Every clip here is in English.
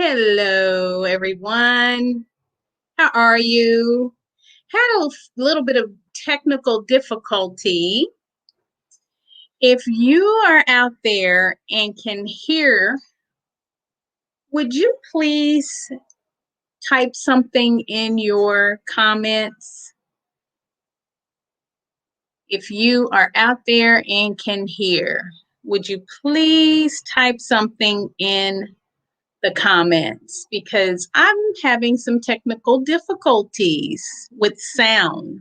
Hello, everyone. How are you? Had a little bit of technical difficulty. If you are out there and can hear, would you please type something in your comments? If you are out there and can hear, would you please type something in the comments? Because I'm having some technical difficulties with sound.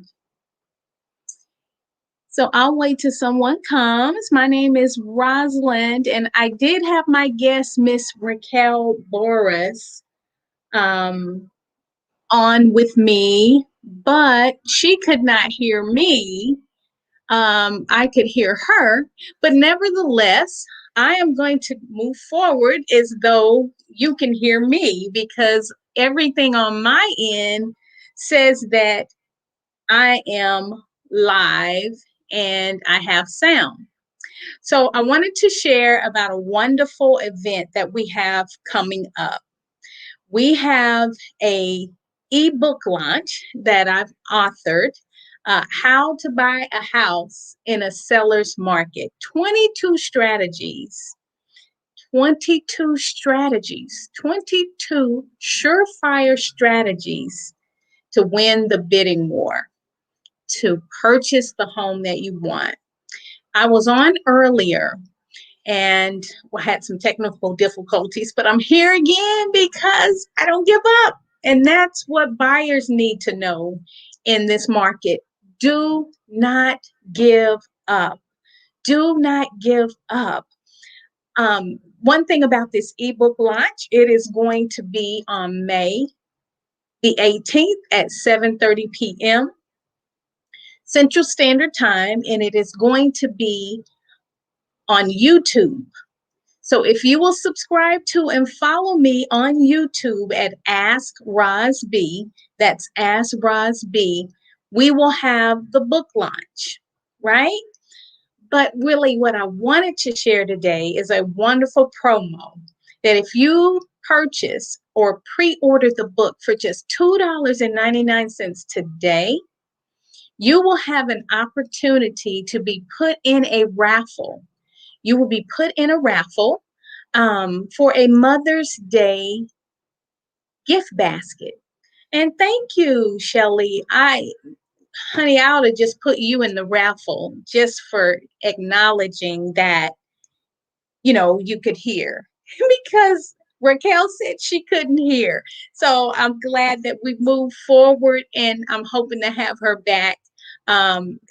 So I'll wait till someone comes. My name is Rosalind, and I did have my guest, Miss Raquel Borras, um, on with me, but she could not hear me. I could hear her, but nevertheless, I am going to move forward as though you can hear me because everything on my end says that I am live and I have sound. So I wanted to share about a wonderful event that we have coming up. We have a eBook launch that I've authored, How to Buy a House in a Seller's Market. 22 strategies, 22 strategies, 22 surefire strategies to win the bidding war, to purchase the home that you want. I was on earlier and had some technical difficulties, but I'm here again because I don't give up. And that's what buyers need to know in this market. Do not give up. Do not give up. One thing about this ebook launch, it is going to be on May the 18th at 7:30 p.m. Central Standard Time, and it is going to be on YouTube. So if you will subscribe to and follow me on YouTube at Ask Roz B, that's Ask Roz B, we will have the book launch, right? But really what I wanted to share today is a wonderful promo that if you purchase or pre-order the book for just $2.99 today, you will have an opportunity to be put in a raffle. You will be put in a raffle for a Mother's Day gift basket. And thank you, Shelly. Honey, I ought to just put you in the raffle just for acknowledging that, you could hear because Raquel said she couldn't hear. So I'm glad that we moved forward and I'm hoping to have her back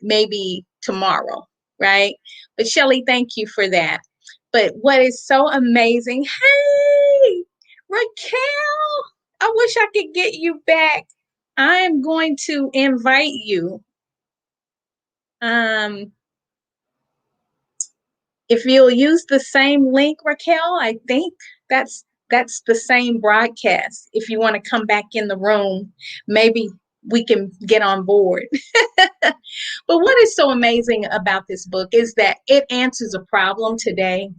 maybe tomorrow, right? But Shelly, thank you for that. But what is so amazing, hey, Raquel, I wish I could get you back. I am going to invite you. If you'll use the same link, Raquel, I think that's the same broadcast. If you want to come back in the room, maybe we can get on board. But what is so amazing about this book is that it answers a problem today.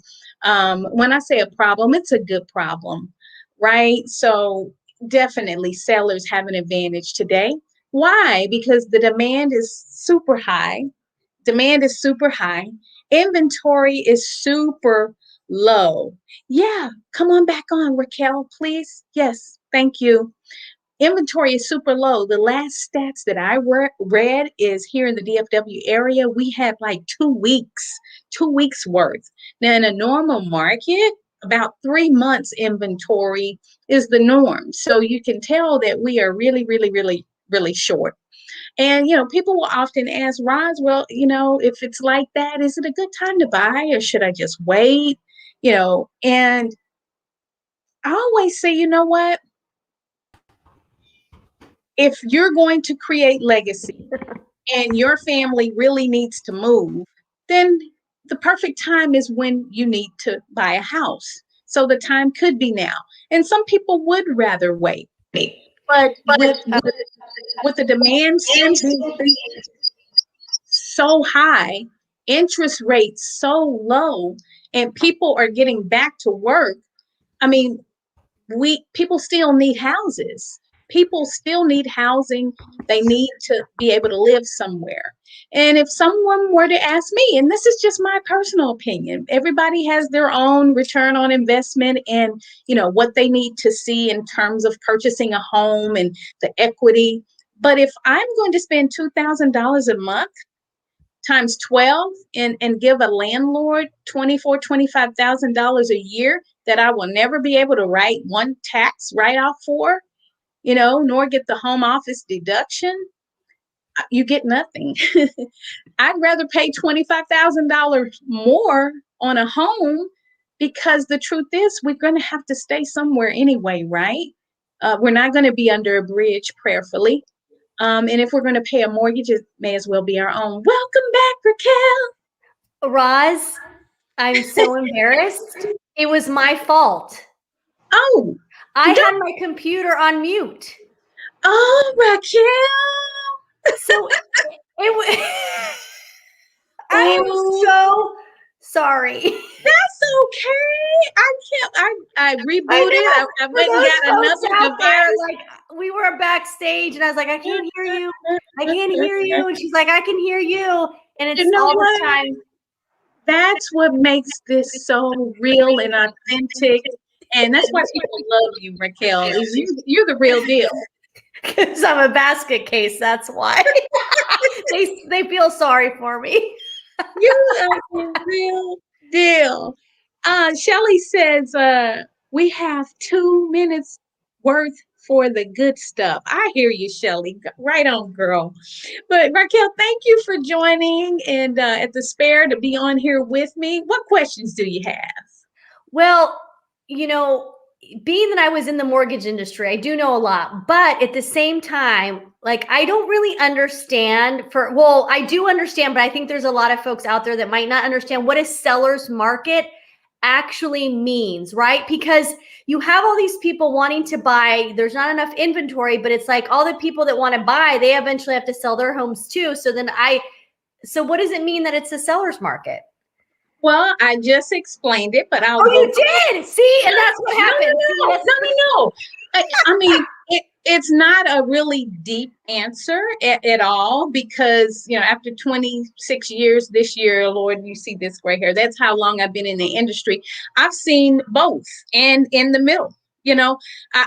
When I say a problem, it's a good problem, right? So definitely sellers have an advantage today. Why? Because the demand is super high. Demand is super high. Inventory is super low. Yeah, come on back on, Raquel, please. Yes, thank you. Inventory is super low. The last stats that I read is here in the DFW area, we had like 2 weeks worth. Now, in a normal market, about 3 months inventory is the norm. So you can tell that we are really, really, really, really short. And, people will often ask, Roz, well, if it's like that, is it a good time to buy or should I just wait? And I always say, you know what? If you're going to create legacy and your family really needs to move, then the perfect time is when you need to buy a house. So the time could be now. And some people would rather wait. But with the demand still being so high, interest rates so low, and people are getting back to work, I mean, people still need houses. People still need housing. They need to be able to live somewhere. And if someone were to ask me, and this is just my personal opinion, everybody has their own return on investment and what they need to see in terms of purchasing a home and the equity. But if I'm going to spend $2,000 a month times 12 and give a landlord $25,000 a year that I will never be able to write one tax write-off for, nor get the home office deduction, you get nothing. I'd rather pay $25,000 more on a home, because the truth is we're going to have to stay somewhere anyway, right? We're not going to be under a bridge, prayerfully. And if we're going to pay a mortgage, it may as well be our own. Welcome back, Raquel. Roz, I'm so embarrassed. It was my fault. Oh, I had my computer on mute. Oh, Raquel. So it was. I am so sorry. That's okay. I rebooted. I went and got another device. Like, we were backstage, and I was like, I can't hear you. I can't hear you. And she's like, I can hear you. And it's all the time. That's what makes this so real and authentic. And that's why people love you, Raquel. Is you're the real deal. Because I'm a basket case. That's why. they feel sorry for me. You are the real deal. Shelly says we have 2 minutes worth for the good stuff. I hear you, Shelly. Right on, girl. But Raquel, thank you for joining and at the spare to be on here with me. What questions do you have? Well, being that I was in the mortgage industry, I do know a lot, but at the same time, like, I don't really understand I do understand, but I think there's a lot of folks out there that might not understand what a seller's market actually means, right? Because you have all these people wanting to buy, there's not enough inventory, but it's like all the people that want to buy, they eventually have to sell their homes too. So what does it mean that it's a seller's market? Well, I just explained it, but I'll. Oh, you did? See, and that's what happened. No. I mean, it's not a really deep answer at all, because after 26 years this year, Lord, you see this gray hair. That's how long I've been in the industry. I've seen both and in the middle.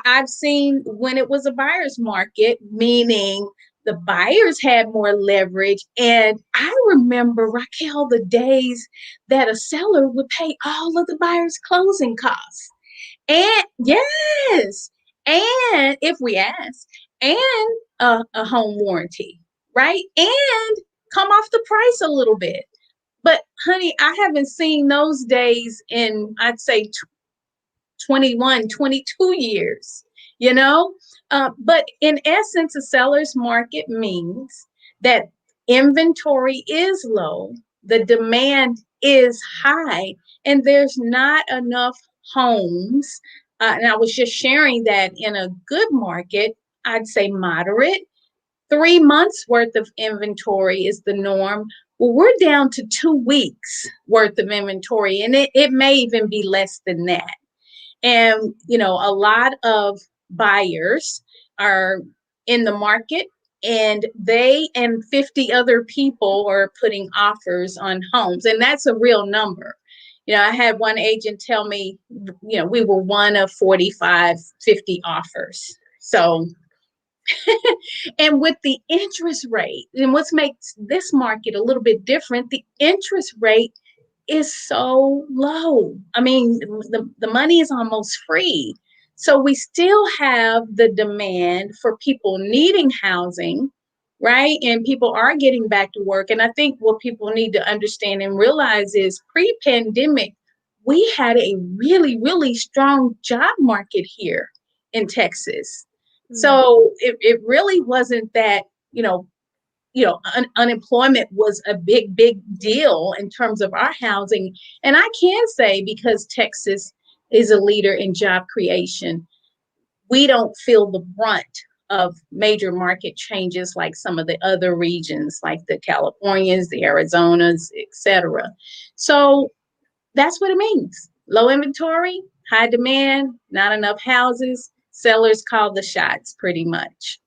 I've seen when it was a buyer's market, meaning the buyers had more leverage. And I remember, Raquel, the days that a seller would pay all of the buyer's closing costs. And yes, and if we ask, and a home warranty, right? And come off the price a little bit. But honey, I haven't seen those days in, I'd say, 21, 22 years, but in essence, a seller's market means that inventory is low, the demand is high, and there's not enough homes. And I was just sharing that in a good market, I'd say moderate, 3 months worth of inventory is the norm. Well, we're down to 2 weeks worth of inventory, and it may even be less than that. And, a lot of buyers are in the market, and they and 50 other people are putting offers on homes. And that's a real number. I had one agent tell me, we were one of 45, 50 offers. So, and with the interest rate, and what makes this market a little bit different, the interest rate is so low. I mean, the money is almost free. So we still have the demand for people needing housing, right? And people are getting back to work. And I think what people need to understand and realize is pre-pandemic, we had a really, really strong job market here in Texas. So it really wasn't that, unemployment was a big, big deal in terms of our housing. And I can say, because Texas is a leader in job creation, we don't feel the brunt of major market changes like some of the other regions, like the Californias, the Arizonas, etc. So that's what it means. Low inventory, High demand, not enough houses, sellers call the shots pretty much.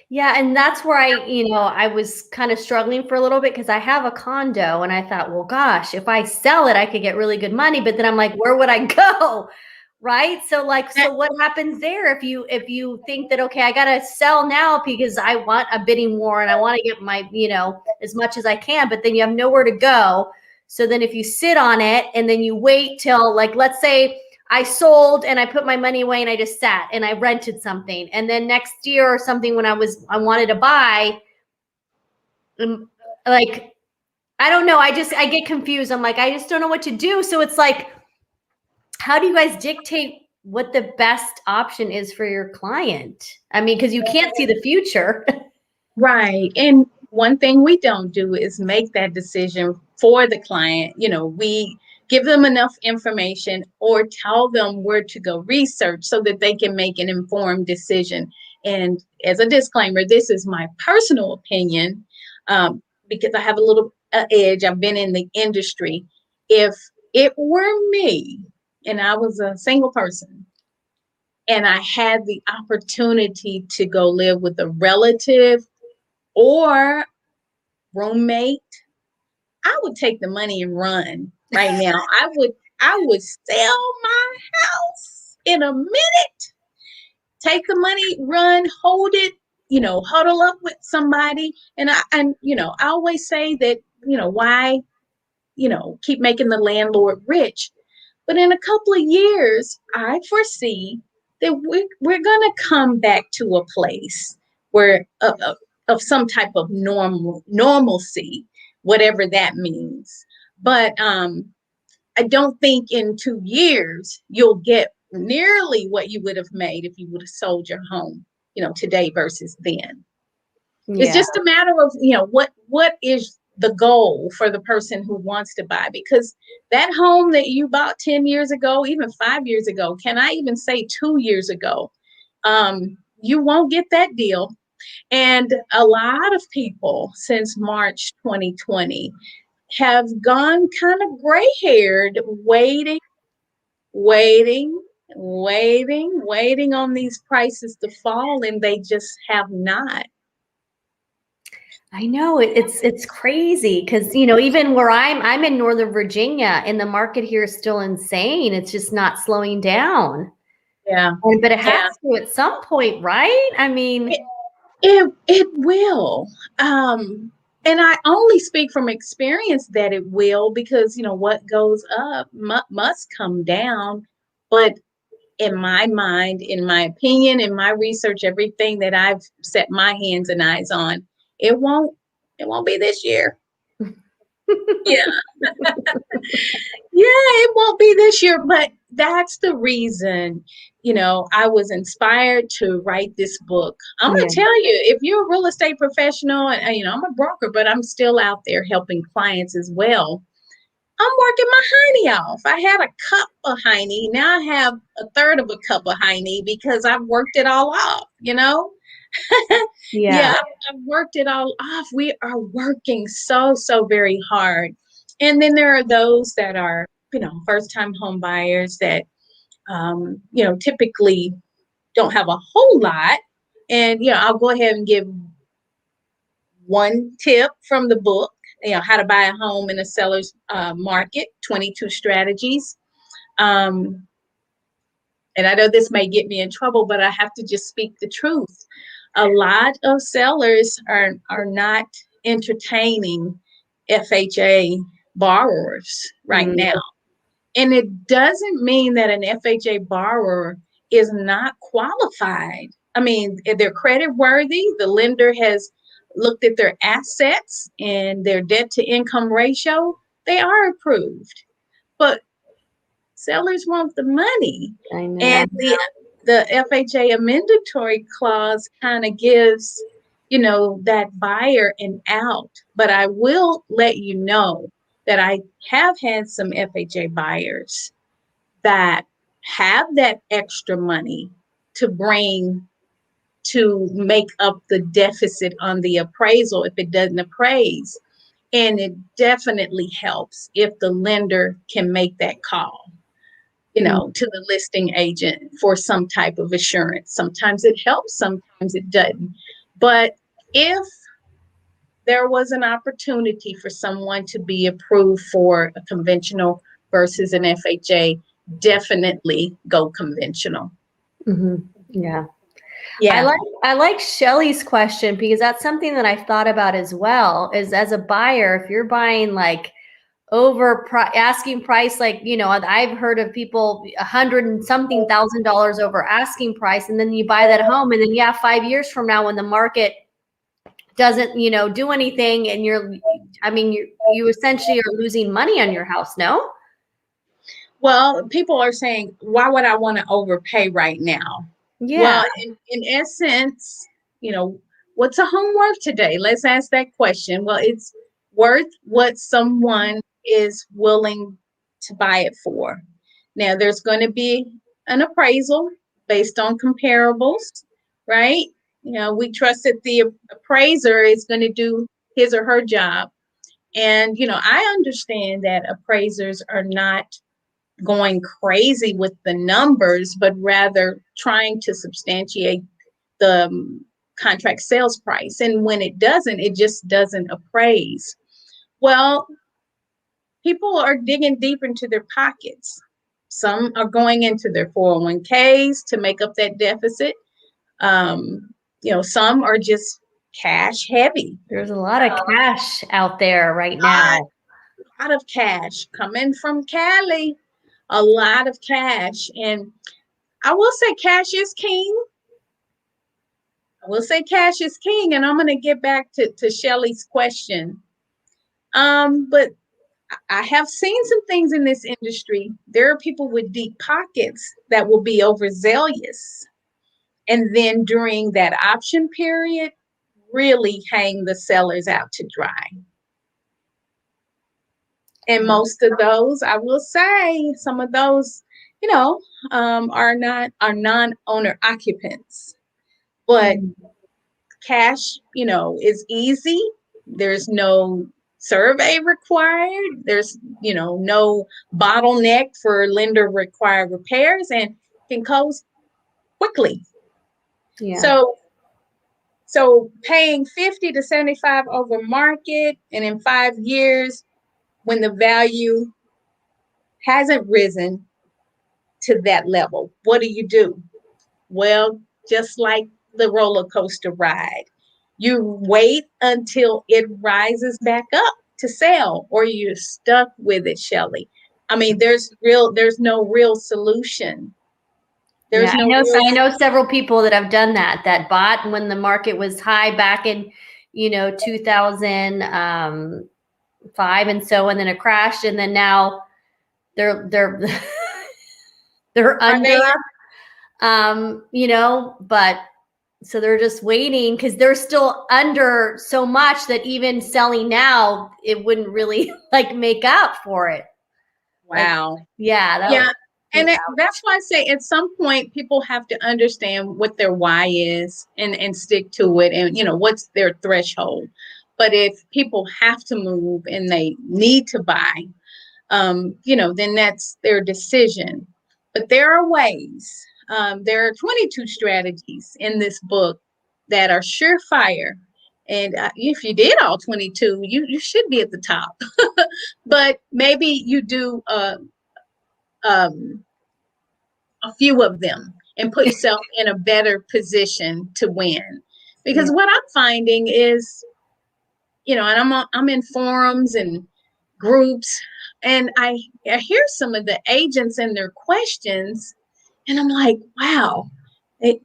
Yeah, and that's where I was kind of struggling for a little bit because I have a condo and I thought, well, gosh, if I sell it, I could get really good money. But then I'm like, where would I go? Right. So so what happens there if you think that, okay, I gotta sell now because I want a bidding war and I want to get my, as much as I can, but then you have nowhere to go. So then if you sit on it and then you wait till, like, let's say I sold and I put my money away and I just sat and I rented something. And then next year or something when I wanted to buy, like, I don't know. I get confused. I'm like, I just don't know what to do. So it's like, how do you guys dictate what the best option is for your client? I mean, because you can't see the future. Right. And one thing we don't do is make that decision for the client. We give them enough information or tell them where to go research so that they can make an informed decision. And as a disclaimer, this is my personal opinion, because I have a little edge. I've been in the industry. If it were me and I was a single person and I had the opportunity to go live with a relative or roommate, I would take the money and run right now. I would sell my house in a minute, take the money, run, hold it, huddle up with somebody. I always say that, why, keep making the landlord rich. But in a couple of years, I foresee that we're going to come back to a place where of some type of normalcy, whatever that means. But I don't think in 2 years you'll get nearly what you would have made if you would have sold your home, today versus then. It's Yeah. just a matter of, what is the goal for the person who wants to buy, because that home that you bought 10 years ago, even 5 years ago, can I even say 2 years ago, you won't get that deal. And a lot of people since March 2020 have gone kind of gray haired, waiting, waiting on these prices to fall, and they just have not. I know it's crazy because even where I'm in Northern Virginia and the market here is still insane. It's just not slowing down. Yeah. But it has to at some point, right? I mean, it will. And I only speak from experience that it will, because what goes up must come down. But in my mind, in my opinion, in my research, everything that I've set my hands and eyes on, it won't be this year. Yeah. Yeah, it won't be this year, but that's the reason, I was inspired to write this book. I'm going yeah, to tell you, if you're a real estate professional, and, I'm a broker, but I'm still out there helping clients as well. I'm working my hiney off. I had a cup of hiney. Now I have a third of a cup of hiney because I've worked it all off, yeah. Yeah, I've worked it all off. We are working so, so very hard. And then there are those that are, first time home buyers that, typically don't have a whole lot. And, I'll go ahead and give one tip from the book, how to buy a home in a seller's market, 22 strategies. And I know this may get me in trouble, but I have to just speak the truth. A lot of sellers are not entertaining FHA borrowers right Mm, now. And it doesn't mean that an FHA borrower is not qualified. I mean, they're credit worthy. The lender has looked at their assets and their debt to income ratio. They are approved. But sellers want the money. I know. And the FHA amendatory clause kind of gives, that buyer an out. But I will let you know that I have had some FHA buyers that have that extra money to bring to make up the deficit on the appraisal if it doesn't appraise. And it definitely helps if the lender can make that call. to the listing agent for some type of assurance. Sometimes it helps, sometimes it doesn't. But if there was an opportunity for someone to be approved for a conventional versus an FHA, definitely go conventional. Yeah. Yeah. I like Shelly's question, because that's something that I've thought about as well, is as a buyer, if you're buying like asking price, like, I've heard of people $100 and something thousand over asking price, and then you buy that home, and then 5 years from now, when the market doesn't do anything, and you essentially are losing money on your house. No? Well, people are saying, why would I want to overpay right now? Yeah. Well, in essence, what's a home worth today? Let's ask that question. Well, it's worth what someone is willing to buy it for. Now, there's going to be an appraisal based on comparables, right? We trust that the appraiser is going to do his or her job. And, I understand that appraisers are not going crazy with the numbers, but rather trying to substantiate the contract sales price. And when it doesn't, it just doesn't appraise. Well, people are digging deep into their pockets. Some are going into their 401ks to make up that deficit. Some are just cash heavy. There's a lot of cash out there right now. A lot of cash coming from Cali. A lot of cash. And I will say cash is king. And I'm going to get back to Shelly's question. But I have seen some things in this industry. There are people with deep pockets that will be overzealous. And then during that option period, really hang the sellers out to dry. And most of those, I will say, some of those, are non-owner occupants. But cash, is easy. There's no survey required. There's, no bottleneck for lender required repairs, and can close quickly. Yeah. So paying 50 to 75 over market, and in 5 years, when the value hasn't risen to that level, what do? Well, just like the roller coaster ride, you wait until it rises back up to sell, or you're stuck with it, Shelly. I mean, there's no real solution. I know several people that have done that bought when the market was high back in 2005 and so, and then it crashed, and then now they're they're under, but so they're just waiting because they're still under so much that even selling now, it wouldn't really make up for it. Wow. Yeah. And that's why I say at some point people have to understand what their why is and stick to it, and what's their threshold. But if people have to move and they need to buy, then that's their decision. But there are ways. There are 22 strategies in this book that are surefire. And if you did all 22, you should be at the top. But maybe you do a few of them and put yourself in a better position to win. Because what I'm finding is, and I'm in forums and groups, and I hear some of the agents and their questions, and I'm like, wow, they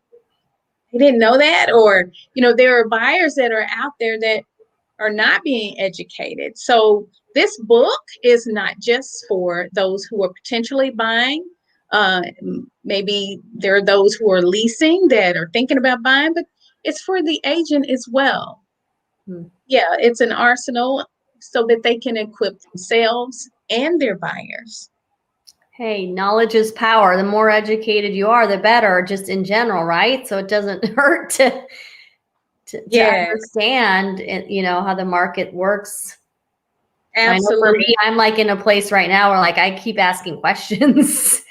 didn't know that. Or, there are buyers that are out there that are not being educated. So this book is not just for those who are potentially buying. Maybe there are those who are leasing that are thinking about buying, but it's for the agent as well. Yeah, it's an arsenal so that they can equip themselves and their buyers. Hey, knowledge is power. The more educated you are, the better, just in general, right? So it doesn't hurt to understand, how the market works. Absolutely. I know for me, I'm in a place right now where I keep asking questions.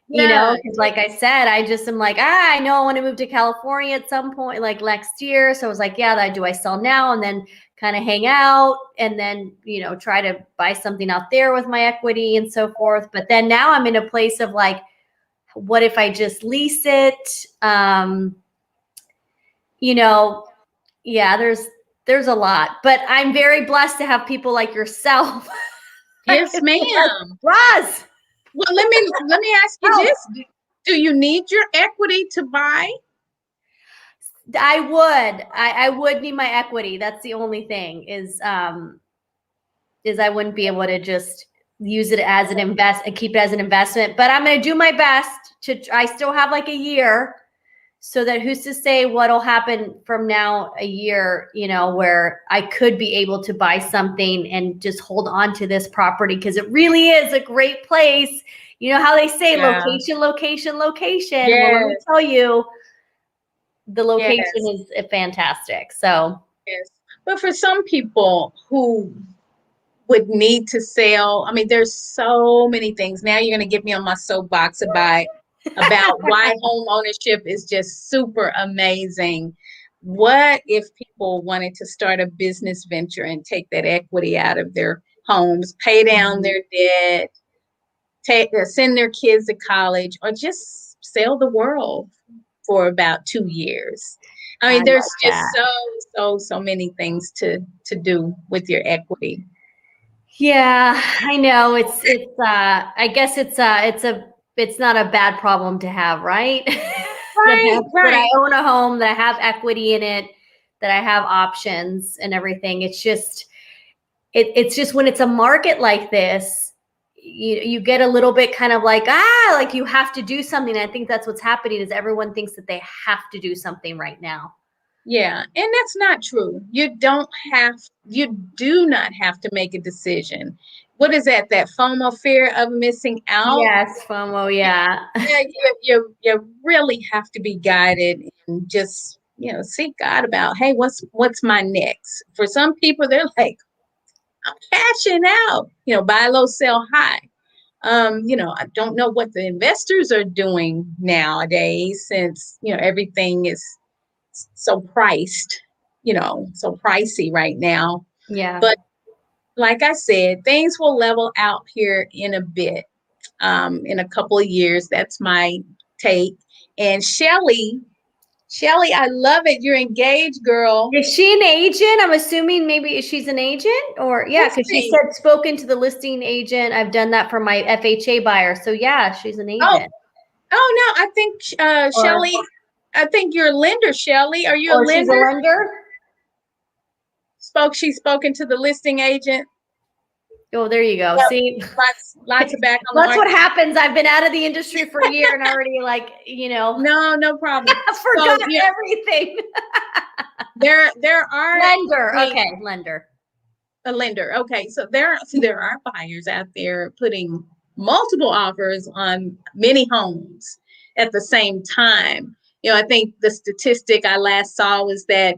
You know, Yeah. because like I said, I just am like, I know I want to move to California at some point, like next year. So I was like, yeah, do I sell now and then kind of hang out and then, you know, try to buy something out there with my equity and so forth. But then now I'm in a place of like, what if I just lease it? You know, yeah, there's a lot, but I'm very blessed to have people like yourself. Yes, Like, ma'am. Roz, Well, let me ask you help. this. Do you need your equity to buy? I would need my equity. That's the only thing is I wouldn't be able to just use it as an invest and keep it as an investment. But I'm going to do my best I still have like a year, so that who's to say what'll happen from now a year, you know, where I could be able to buy something and just hold on to this property because it really is a great place. You know how they say Yeah. location, location, location. Well, let me Yes. tell you, the location Yes. is fantastic. So Yes. But for some people who would need to sell, I mean, there's so many things. Now you're going to get me on my soapbox about why home ownership is just super amazing. What if people wanted to start a business venture and take that equity out of their homes, pay down their debt, send their kids to college, or just sell the world for about 2 years? I I mean, there's like just that. so many things to do with your equity. Yeah, I know. I guess it's not a bad problem to have, right? Right, That I right. own a home, that I have equity in it, that I have options and everything. It's just when it's a market like this, you get a little bit kind of like you have to do something. I think that's what's happening is everyone thinks that they have to do something right now. Yeah, and that's not true. You do not have to make a decision. What is that? That FOMO, fear of missing out? Yes, FOMO, yeah. Yeah, you really have to be guided and just, seek God about, hey, what's my next? For some people, they're like, I'm cashing out, buy low, sell high. I don't know what the investors are doing nowadays since, everything is so priced, so pricey right now. Yeah. But like I said, things will level out here in a bit, in a couple of years. That's my take. And Shelly, I love it. You're engaged, girl. Is she an agent? I'm assuming maybe she's an agent or yeah, Let's because she see. said spoken to the listing agent. I've done that for my FHA buyer. So yeah, she's an Oh, agent. oh no, I think Or Shelly, I think you're a lender, Shelly. Are you a she's a lender? lender. She's spoken to the listing agent. Oh, there you go. Yep. See, Lots of back on the that's market. what happens. I've been out of the industry for a year and already No problem. So forgot yeah, everything. there are, I Lender. mean, Okay, lender. a lender. Okay, so there are buyers out there putting multiple offers on many homes at the same time. I think the statistic I last saw was that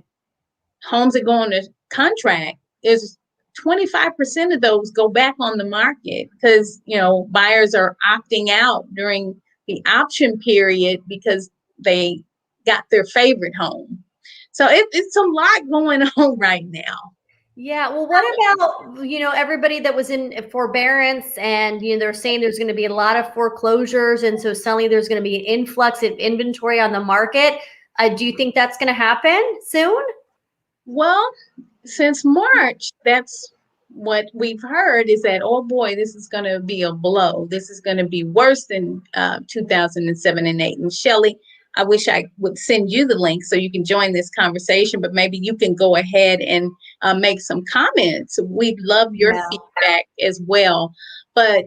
homes that go on the contract is 25% of those go back on the market because buyers are opting out during the option period because they got their favorite home. So it's a lot going on right now. Yeah. Well, what about, everybody that was in forbearance and, they're saying there's going to be a lot of foreclosures. And so suddenly there's going to be an influx of inventory on the market. Do you think that's going to happen soon? Well, since March, that's what we've heard is that, oh boy, this is going to be a blow. This is going to be worse than 2007 and 8. And Shelly, I wish I would send you the link so you can join this conversation, but maybe you can go ahead and make some comments. We'd love your Yeah. feedback as well. But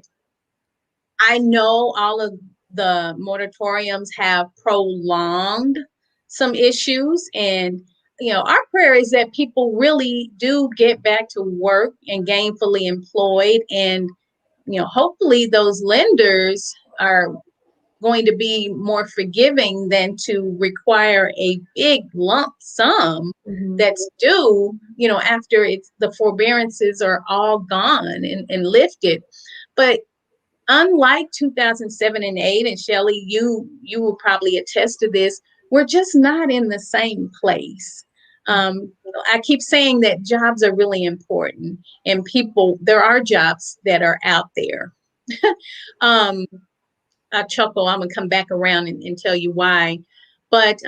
I know all of the moratoriums have prolonged some issues, and our prayer is that people really do get back to work and gainfully employed, and hopefully those lenders are going to be more forgiving than to require a big lump sum Mhm. that's due, after the forbearances are all gone and lifted. But unlike 2007 and 8, and Shelley, you will probably attest to this, we're just not in the same place. I keep saying that jobs are really important, and there are jobs that are out there. um, I chuckle. I'm gonna come back around and tell you why. But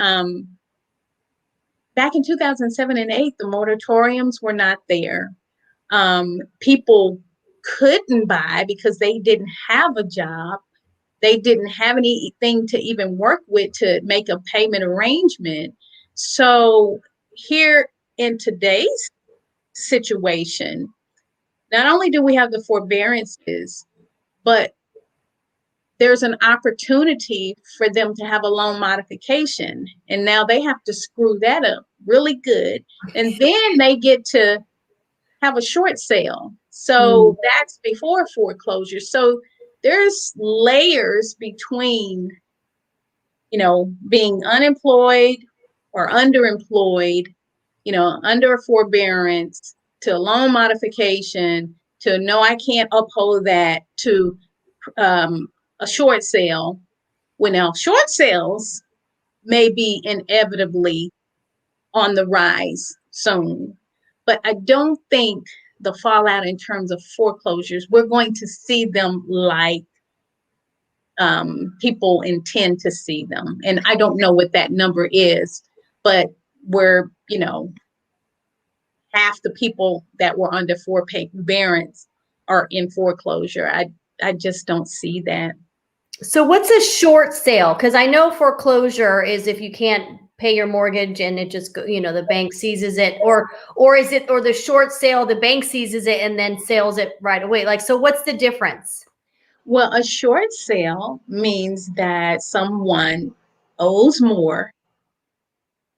back in 2007 and 8, the moratoriums were not there. People couldn't buy because they didn't have a job. They didn't have anything to even work with to make a payment arrangement. So here in today's situation, not only do we have the forbearances, but there's an opportunity for them to have a loan modification. And now they have to screw that up really good. And then they get to have a short sale. So that's before foreclosure. So there's layers between, being unemployed or underemployed, under a forbearance, to a loan modification, to no, I can't uphold that, to a short sale. When now short sales may be inevitably on the rise soon, but I don't think the fallout in terms of foreclosures, we're going to see them like people intend to see them. And I don't know what that number is, but we're, half the people that were under forbearance are in foreclosure. I just don't see that. So what's a short sale? Because I know foreclosure is if you can't pay your mortgage and it just the bank seizes it, or the short sale, the bank seizes it and then sells it right away. Like, so what's the difference? Well, a short sale means that someone owes more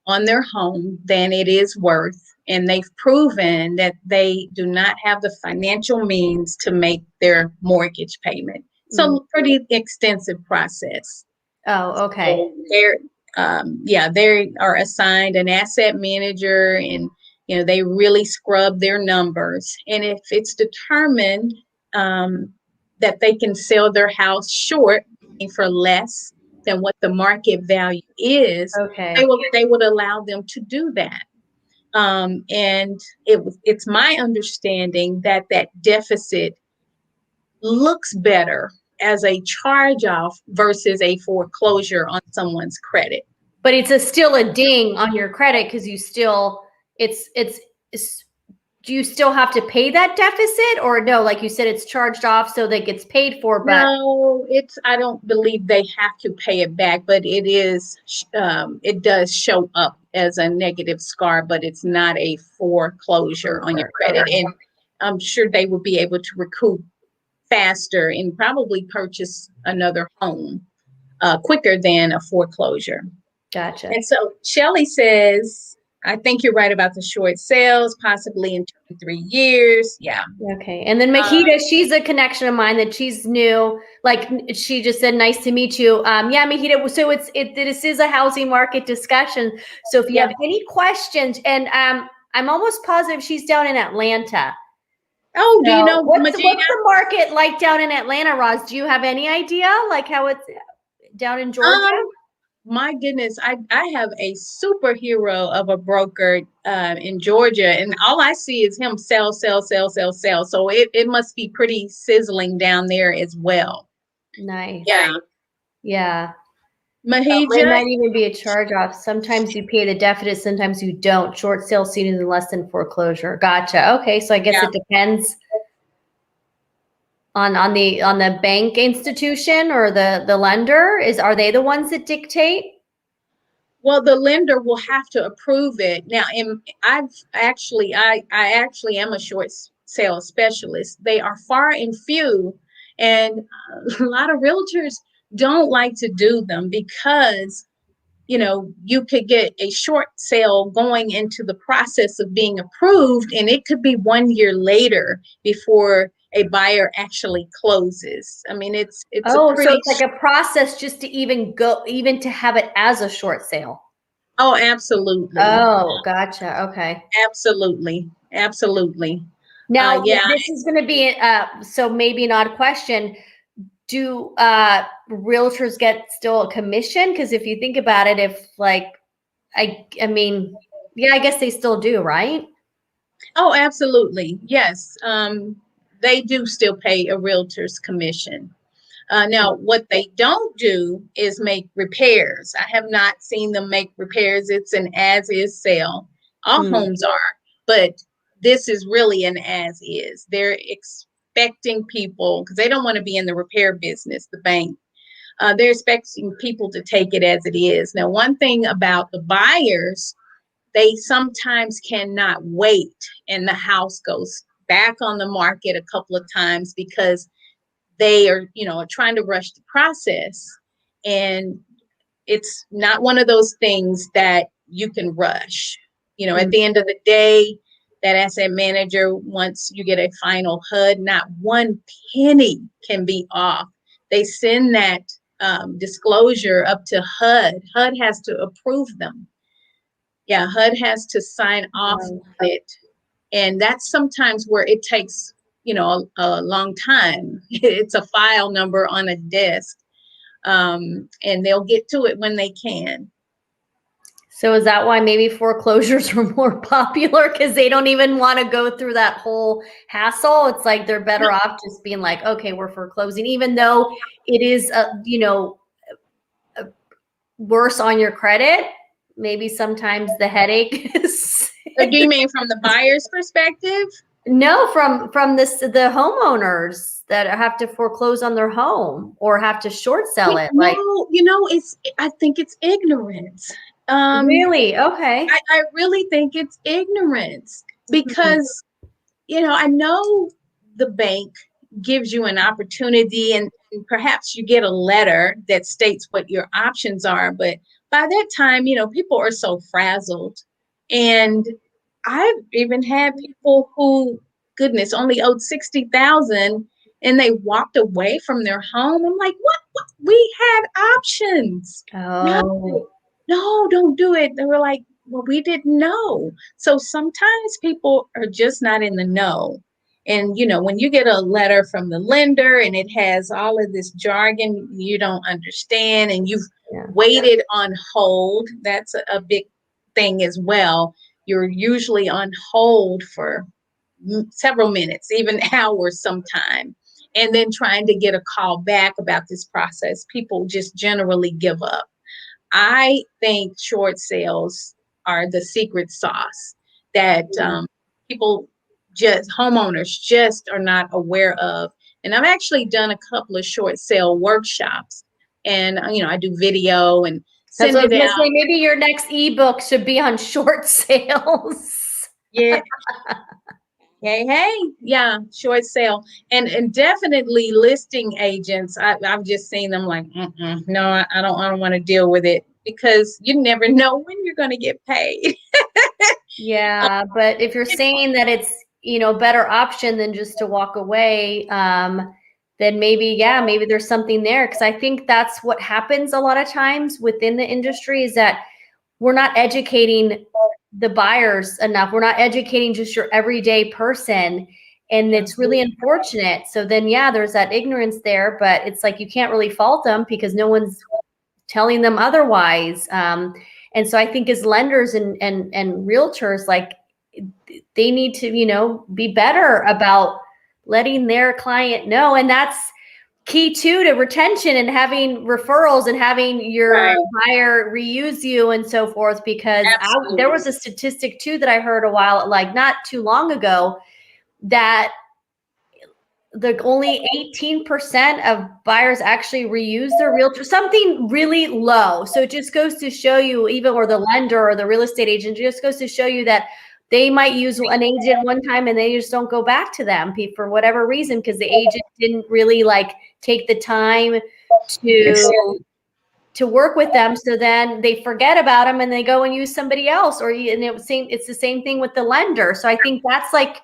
on their home than it is worth, and they've proven that they do not have the financial means to make their mortgage payment. So pretty extensive process. Oh, okay. So they are assigned an asset manager, and they really scrub their numbers. And if it's determined that they can sell their house short for less than what the market value is, okay, they would allow them to do that. And it's my understanding that deficit looks better as a charge off versus a foreclosure on someone's credit. But it's still a ding on your credit because you still do you still have to pay that deficit, or no? Like you said, it's charged off so that gets paid for. But no, I don't believe they have to pay it back, but it does show up as a negative scar, but it's not a foreclosure on your credit. And I'm sure they will be able to recoup faster and probably purchase another home quicker than a foreclosure. Gotcha. And so Shelley says, I think you're right about the short sales, possibly in 2 to 3 years. Yeah. Okay. And then Mahita, she's a connection of mine that she's new. Like she just said, nice to meet you. Yeah, Mahita. So this is a housing market discussion. So if you have any questions, and I'm almost positive she's down in Atlanta. Oh, so do you know what's the market like down in Atlanta, Roz? Do you have any idea like how it's down in Georgia? My goodness, I have a superhero of a broker in Georgia, and all I see is him sell. So it must be pretty sizzling down there as well. Nice. Yeah. Mahija, it might even be a charge off. Sometimes you pay the deficit, sometimes you don't. Short sale seen as less than foreclosure. Gotcha. Okay, so I guess it depends on the bank institution or the lender. Are they the ones that dictate? Well, the lender will have to approve it. Now, I actually am a short sale specialist. They are far and few, and a lot of realtors don't like to do them because you could get a short sale going into the process of being approved, and it could be 1 year later before a buyer actually closes. I mean, it's so it's like a process just to even to have it as a short sale. Oh, absolutely. Oh, gotcha. Okay. Absolutely. Now, this is going to be so maybe not a question. do realtors get still a commission? Because if you think about it, if like, I mean, yeah, I guess they still do, right? Oh, absolutely. Yes. They do still pay a realtor's commission. Now, what they don't do is make repairs. I have not seen them make repairs. It's an as is sale. All homes are, but this is really an as is. They're expecting people, because they don't want to be in the repair business, the bank. They're expecting people to take it as it is. Now, one thing about the buyers, they sometimes cannot wait, and the house goes back on the market a couple of times because they are, trying to rush the process. And it's not one of those things that you can rush. At the end of the day, that asset manager, once you get a final HUD, not one penny can be off. They send that disclosure up to HUD. HUD has to approve them. Yeah, HUD has to sign off on it. And that's sometimes where it takes, a long time. It's a file number on a desk. And they'll get to it when they can. So is that why maybe foreclosures are more popular? Because they don't even want to go through that whole hassle. It's like they're better off just being like, okay, we're foreclosing, even though it is, worse on your credit. Maybe sometimes the headache is. Do you mean from the buyer's perspective? No, from the homeowners that have to foreclose on their home or have to short sell it. I think it's ignorance. Really? Okay. I really think it's ignorance because, I know the bank gives you an opportunity and perhaps you get a letter that states what your options are. But by that time, people are so frazzled. And I've even had people who, goodness, only owed $60,000 and they walked away from their home. I'm like, what? We had options. Oh. No, don't do it. They were like, well, we didn't know. So sometimes people are just not in the know. And, when you get a letter from the lender and it has all of this jargon you don't understand and you've waited on hold, that's a big thing as well. You're usually on hold for several minutes, even hours sometime, and then trying to get a call back about this process. People just generally give up. I think short sales are the secret sauce that homeowners just are not aware of. And I've actually done a couple of short sale workshops, and I do video and send it out. Say, maybe your next ebook should be on short sales. Yeah. Hey, yeah, short sale, and definitely listing agents. I've just seen them like, no, I don't want to deal with it because you never know when you're going to get paid. Yeah, but if you're saying that it's better option than just to walk away, then maybe there's something there, because I think that's what happens a lot of times within the industry is that we're not educating the buyers enough. We're not educating just your everyday person. And it's really unfortunate. So then, there's that ignorance there, but it's like, you can't really fault them because no one's telling them otherwise. And so I think as lenders and realtors, like, they need to, be better about letting their client know. And that's key too to retention and having referrals and having your buyer reuse you and so forth, because there was a statistic too that I heard a while, like not too long ago, that the only 18% of buyers actually reuse their realtor, something really low. So it just goes to show you, even, or the lender or the real estate agent, just goes to show you that they might use an agent one time and they just don't go back to them for whatever reason, because the agent didn't really take the time to work with them. So then they forget about them and they go and use somebody else, it's the same thing with the lender. So I think that's like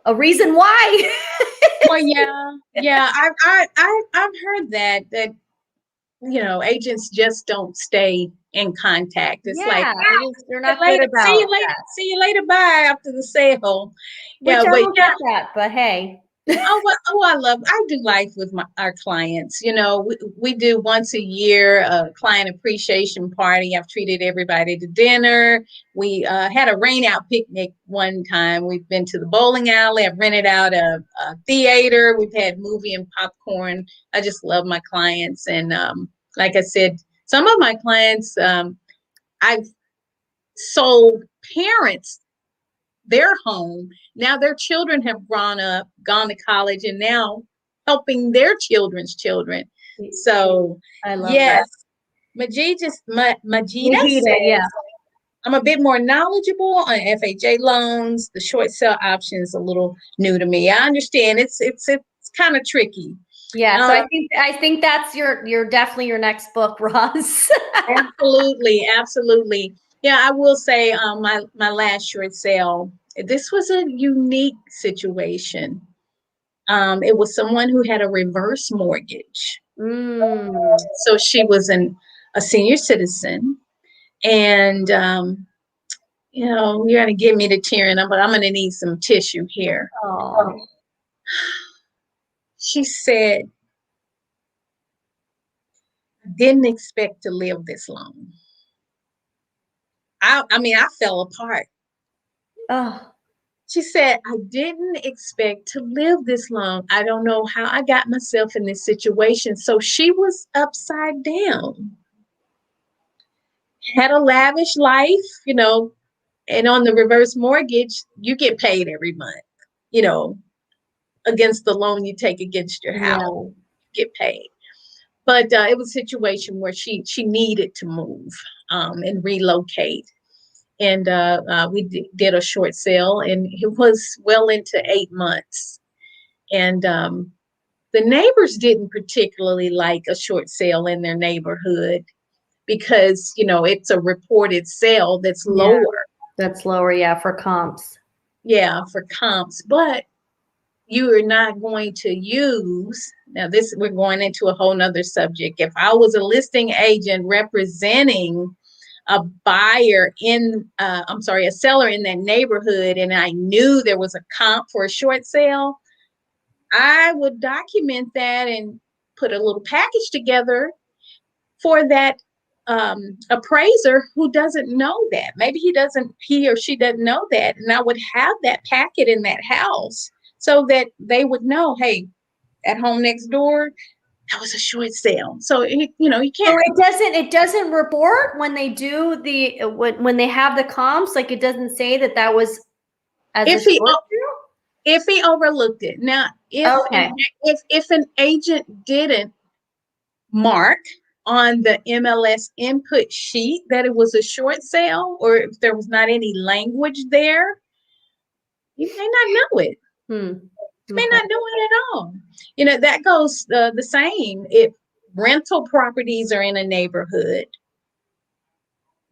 a reason why. Well, yeah. I've heard that agents just don't stay in contact. It's they're not good about see you later, bye after the sale. Which I don't get that, but hey. Oh, well, I do life with our clients. We do once a year a client appreciation party. I've treated everybody to dinner. We had a rain out picnic one time. We've been to the bowling alley. I've rented out a theater. We've had movie and popcorn. I just love my clients. And like I said, some of my clients, I've sold parents their home. Now their children have grown up, gone to college, and now helping their children's children. So, I love that. yes, Majida Vegeta, yeah. says, I'm a bit more knowledgeable on FHA loans. The short sale option is a little new to me. I understand it's kind of tricky. Yeah, so Um, I think that's you're definitely your next book, Roz. Absolutely, absolutely. Yeah, I will say my last short sale, this was a unique situation. It was someone who had a reverse mortgage. Mm. So she was a senior citizen. And, you're going to give me the tearing, but I'm going to need some tissue here. Oh. She said, didn't expect to live this long. I mean, I fell apart. Oh. She said, I didn't expect to live this long. I don't know how I got myself in this situation. So she was upside down, had a lavish life, and on the reverse mortgage, you get paid every month, you know, against the loan you take against your house, Yeah. you get paid. But it was a situation where she needed to move and relocate. And we did a short sale, and it was well into 8 months. And the neighbors didn't particularly like a short sale in their neighborhood because, it's a reported sale that's Yeah, lower. that's lower, yeah, for comps. Yeah, for comps. But you are not going to use, now this, we're going into a whole nother subject. If I was a listing agent representing a buyer a seller in that neighborhood, and I knew there was a comp for a short sale, I would document that and put a little package together for that appraiser who doesn't know that. Maybe he or she doesn't know that. And I would have that packet in that house so that they would know, hey, at home next door, that was a short sale. So, you So can't. it doesn't report when they do when they have the comps, like it doesn't say that was as a If he short if he overlooked it. Now, sale? Okay. if an agent didn't mark on the MLS input sheet that it was a short sale, or if there was not any language there, you may not know it. You may Okay. not know it at all. That goes the same if rental properties are in a neighborhood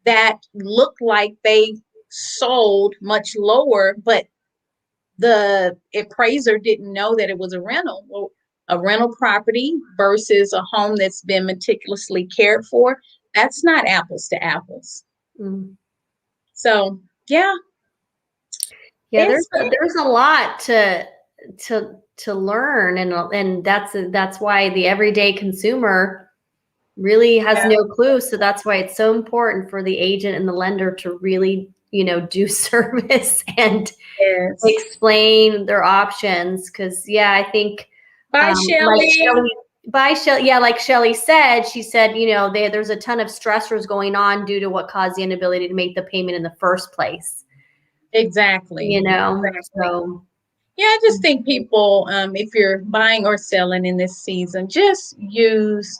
that look like they sold much lower, but the appraiser didn't know that it was a rental. Well, a rental property versus a home that's been meticulously cared for, that's not apples to apples. Mm. So, yeah, Yeah, there's a lot to learn, and that's why the everyday consumer really has no clue. So that's why it's so important for the agent and the lender to really, do service and yes. explain their options. Because I think Bye, Shelley. like Shelley said, she said, there's a ton of stressors going on due to what caused the inability to make the payment in the first place. Exactly. So Yeah, I just think people, if you're buying or selling in this season, just use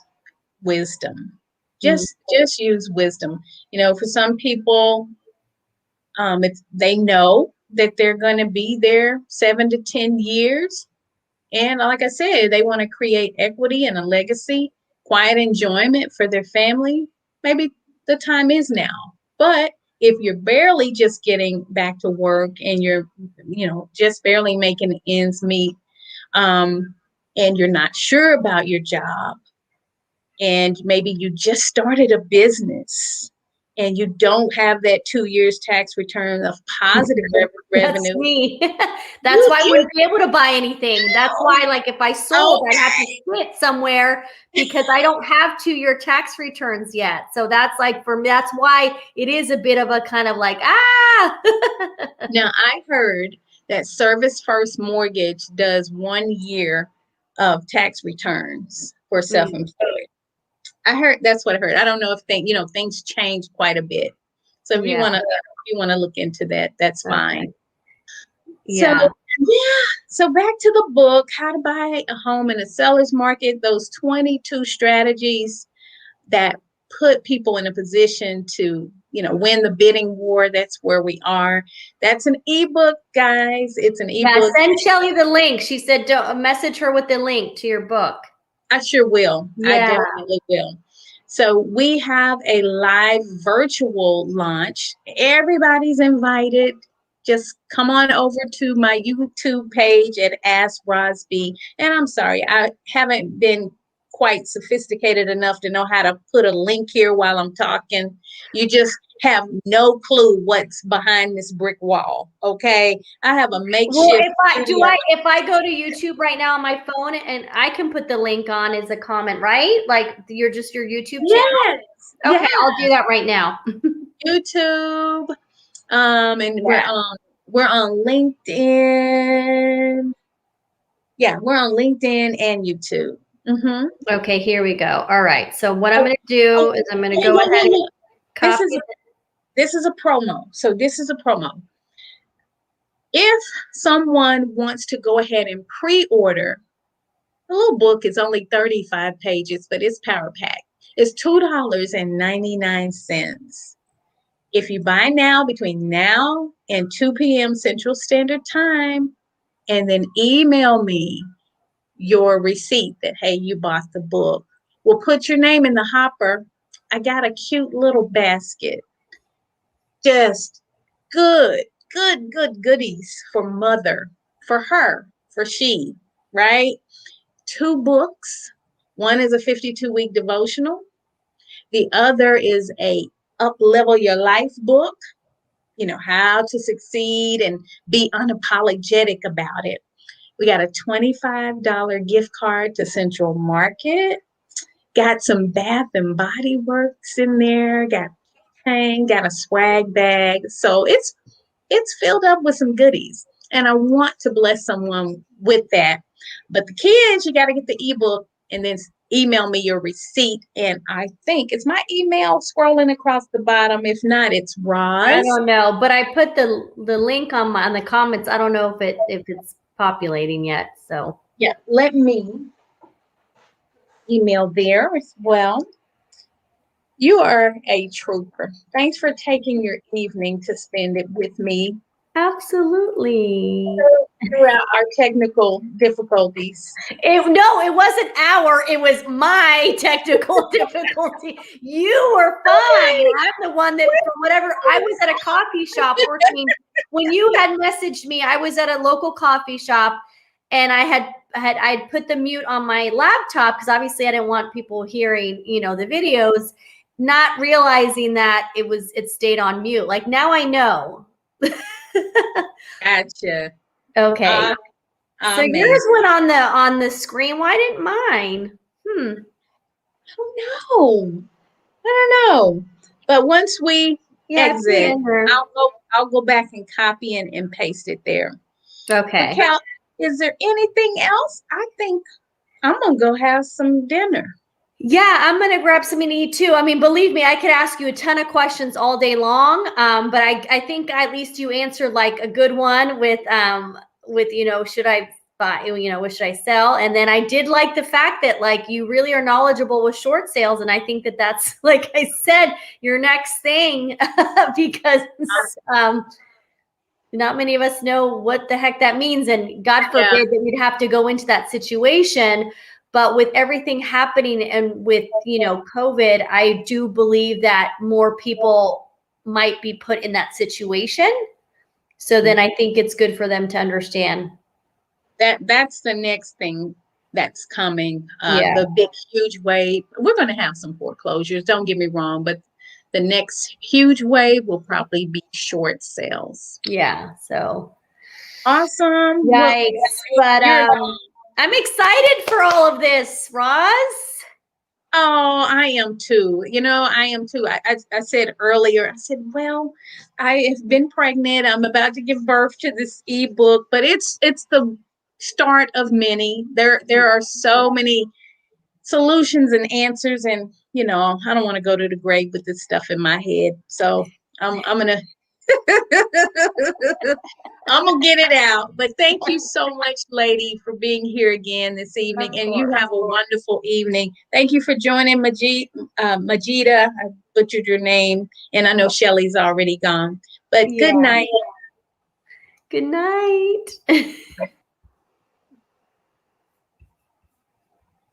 wisdom. Just use wisdom. For some people, if they know that they're going to be there 7 to 10 years, and like I said, they want to create equity and a legacy, quiet enjoyment for their family, maybe the time is now. But if you're barely just getting back to work and you're, just barely making ends meet, and you're not sure about your job, and maybe you just started a business and you don't have that 2 years tax return of positive That's revenue. me. That's You why I can wouldn't be able to buy anything. That's why, like, if I sold, I'd have to sit somewhere because I don't have 2-year tax returns yet. So that's like, for me, that's why it is a bit of a kind of like, Now, I heard that Service First Mortgage does 1 year of tax returns for self-employed. I heard that's what I heard. I don't know if things change quite a bit. So if Yeah. you want to look into that, that's Okay. fine. So Yeah. yeah. So back to the book, How to Buy a Home in a Seller's Market, those 22 strategies that put people in a position to, win the bidding war. That's where we are. That's an ebook, guys. It's an Yeah. ebook. Send Shelly the link. She said, don't message her with the link to your book. I sure will. I Yeah. definitely will. So we have a live virtual launch. Everybody's invited. Just come on over to my YouTube page at Ask Rosby. And I'm sorry, I haven't been quite sophisticated enough to know how to put a link here while I'm talking. You just have no clue what's behind this brick wall. Okay. I have a makeshift. Well, if I go to YouTube right now on my phone, and I can put the link on as a comment, right? Like your YouTube channel. Yes. Okay, Yes. I'll do that right now. YouTube. And we're on LinkedIn. Yeah, we're on LinkedIn and YouTube. Mm-hmm. Okay, here we go. All right. So what I'm going to do is I'm going to go ahead and copy. This is a promo. So this is a promo. If someone wants to go ahead and pre-order, the little book is only 35 pages, but it's power packed. It's $2.99. If you buy now between now and 2 p.m. Central Standard Time, and then email me your receipt that, hey, you bought the book, we'll put your name in the hopper. I got a cute little basket. Just good goodies for mother, for her, for she, right? 2 books. One is a 52-week devotional. The other is a up level your life book, how to succeed and be unapologetic about it. We got a $25 gift card to Central Market. Got some Bath and Body Works in there. Got a swag bag. So it's filled up with some goodies. And I want to bless someone with that. But the kids, you got to get the ebook and then email me your receipt. And I think it's my email scrolling across the bottom. If not, it's Roz. I don't know, but I put the link on the comments. I don't know if it's populating yet. So yeah, let me email there as well. You are a trooper. Thanks for taking your evening to spend it with me. Absolutely. Throughout our technical difficulties. It wasn't it was my technical difficulty. You were fine. I'm the one that, for whatever, I was at a coffee shop working. When you had messaged me, I was at a local coffee shop, and I'd put the mute on my laptop because obviously I didn't want people hearing, the videos, not realizing that it stayed on mute. Like, now I know. Gotcha. Okay. So yours went on the screen. Why didn't mine? I don't know. But once we exit, I'll go back and copy and paste it there. Okay. Raquel, is there anything else? I think I'm gonna go have some dinner. Yeah, I'm gonna grab something to eat too. I mean, believe me, I could ask you a ton of questions all day long. But I think at least you answered like a good one with should I buy, what should I sell? And then I did like the fact that like you really are knowledgeable with short sales, and I think that that's, like I said, your next thing because not many of us know what the heck that means, and God forbid that we'd have to go into that situation. But with everything happening and with, COVID, I do believe that more people might be put in that situation. So then I think it's good for them to understand. That's the next thing that's coming. The big, huge wave. We're going to have some foreclosures. Don't get me wrong, but the next huge wave will probably be short sales. Yeah. So Awesome. yikes. But you're I'm excited for all of this, Roz. Oh, I am too. I am too. I said earlier, I said, well, I have been pregnant. I'm about to give birth to this ebook, but it's the start of many. There are so many solutions and answers, and I don't want to go to the grave with this stuff in my head. So I'm gonna I'm gonna get it out. But thank you so much, lady, for being here again this evening. And you have a wonderful evening. Thank you for joining Majida. I butchered your name, and I know Shelly's already gone. But good night. Good night.